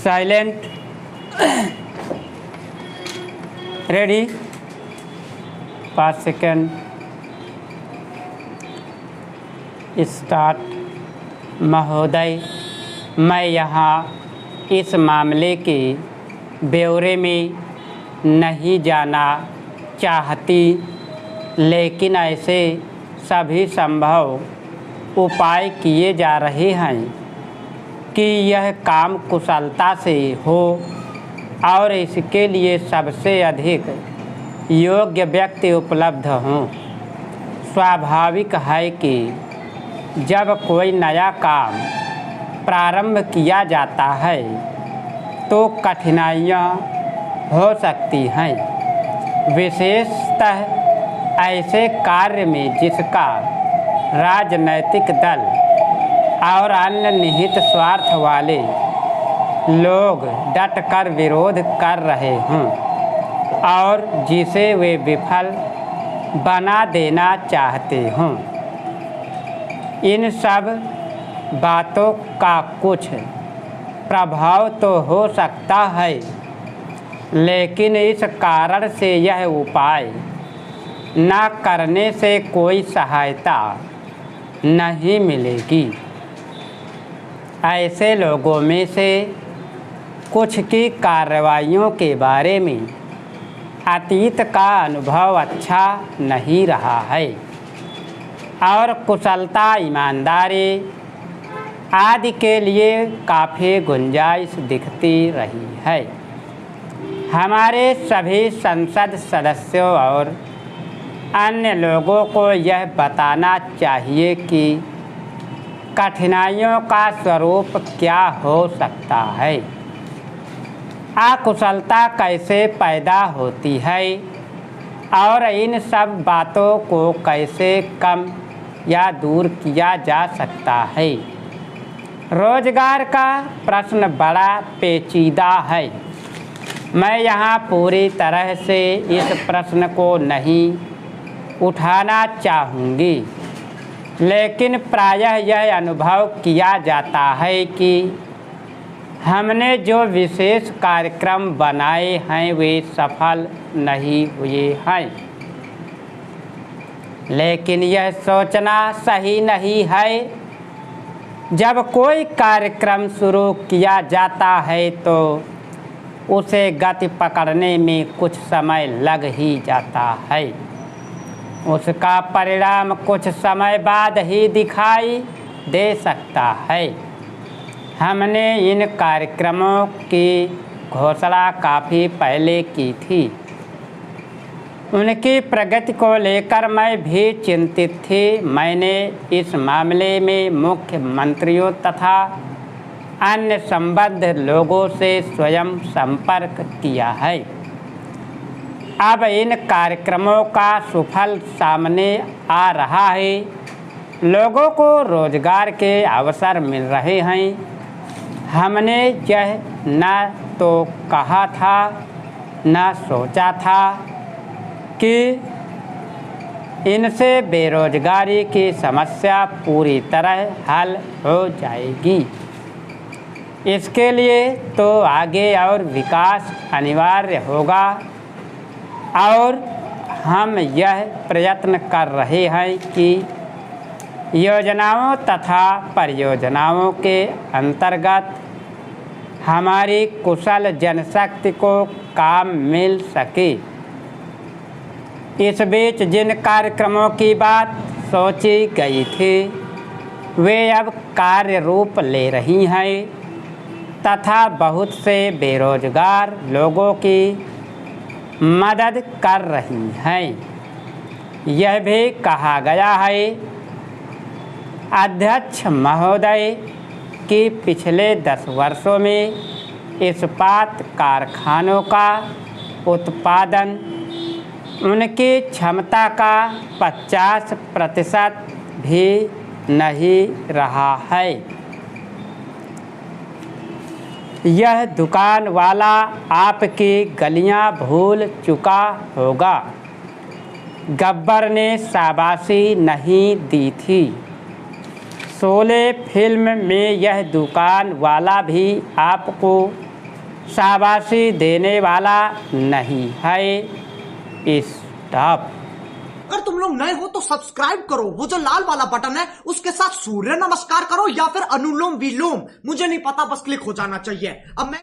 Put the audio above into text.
Silent, ready, 5 second, start. महोदय, मैं यहाँ इस मामले के ब्यौरे में नहीं जाना चाहती, लेकिन ऐसे सभी संभव उपाय किए जा रहे हैं कि यह काम कुशलता से हो और इसके लिए सबसे अधिक योग्य व्यक्ति उपलब्ध हों। स्वाभाविक है कि जब कोई नया काम प्रारंभ किया जाता है तो कठिनाइयाँ हो सकती हैं, विशेषतः ऐसे कार्य में जिसका राजनैतिक दल और अन्य निहित स्वार्थ वाले लोग डटकर विरोध कर रहे हों और जिसे वे विफल बना देना चाहते हों। इन सब बातों का कुछ प्रभाव तो हो सकता है, लेकिन इस कारण से यह उपाय न करने से कोई सहायता नहीं मिलेगी। ऐसे लोगों में से कुछ की कार्रवाइयों के बारे में अतीत का अनुभव अच्छा नहीं रहा है और कुशलता, ईमानदारी आदि के लिए काफ़ी गुंजाइश दिखती रही है। हमारे सभी संसद सदस्यों और अन्य लोगों को यह बताना चाहिए कि कठिनाइयों का स्वरूप क्या हो सकता है, अकुशलता कैसे पैदा होती है और इन सब बातों को कैसे कम या दूर किया जा सकता है। रोजगार का प्रश्न बड़ा पेचीदा है। मैं यहाँ पूरी तरह से इस प्रश्न को नहीं उठाना चाहूँगी, लेकिन प्रायः यह अनुभव किया जाता है कि हमने जो विशेष कार्यक्रम बनाए हैं वे सफल नहीं हुए हैं। लेकिन यह सोचना सही नहीं है। जब कोई कार्यक्रम शुरू किया जाता है तो उसे गति पकड़ने में कुछ समय लग ही जाता है। उसका परिणाम कुछ समय बाद ही दिखाई दे सकता है। हमने इन कार्यक्रमों की घोषणा काफ़ी पहले की थी। उनकी प्रगति को लेकर मैं भी चिंतित थी। मैंने इस मामले में मुख्यमंत्रियों तथा अन्य संबद्ध लोगों से स्वयं संपर्क किया है। अब इन कार्यक्रमों का सुफल सामने आ रहा है। लोगों को रोजगार के अवसर मिल रहे हैं। हमने यह न तो कहा था न सोचा था कि इनसे बेरोजगारी की समस्या पूरी तरह हल हो जाएगी। इसके लिए तो आगे और विकास अनिवार्य होगा और हम यह प्रयत्न कर रहे हैं कि योजनाओं तथा परियोजनाओं के अंतर्गत हमारी कुशल जनशक्ति को काम मिल सके। इस बीच जिन कार्यक्रमों की बात सोची गई थी वे अब कार्य रूप ले रही हैं तथा बहुत से बेरोजगार लोगों की मदद कर रही हैं। यह भी कहा गया है अध्यक्ष महोदय कि पिछले 10 वर्षों में इस्पात कारखानों का उत्पादन उनकी क्षमता का 50% भी नहीं रहा है। यह दुकान वाला आपकी गलियां भूल चुका होगा। गब्बर ने शाबाशी नहीं दी थी। शोले फिल्म में यह दुकान वाला भी आपको शाबाशी देने वाला नहीं है। स्टॉप। अगर तुम लोग नए हो तो सब्सक्राइब करो, वो जो लाल वाला बटन है उसके साथ सूर्य नमस्कार करो या फिर अनुलोम विलोम, मुझे नहीं पता, बस क्लिक हो जाना चाहिए। अब मैं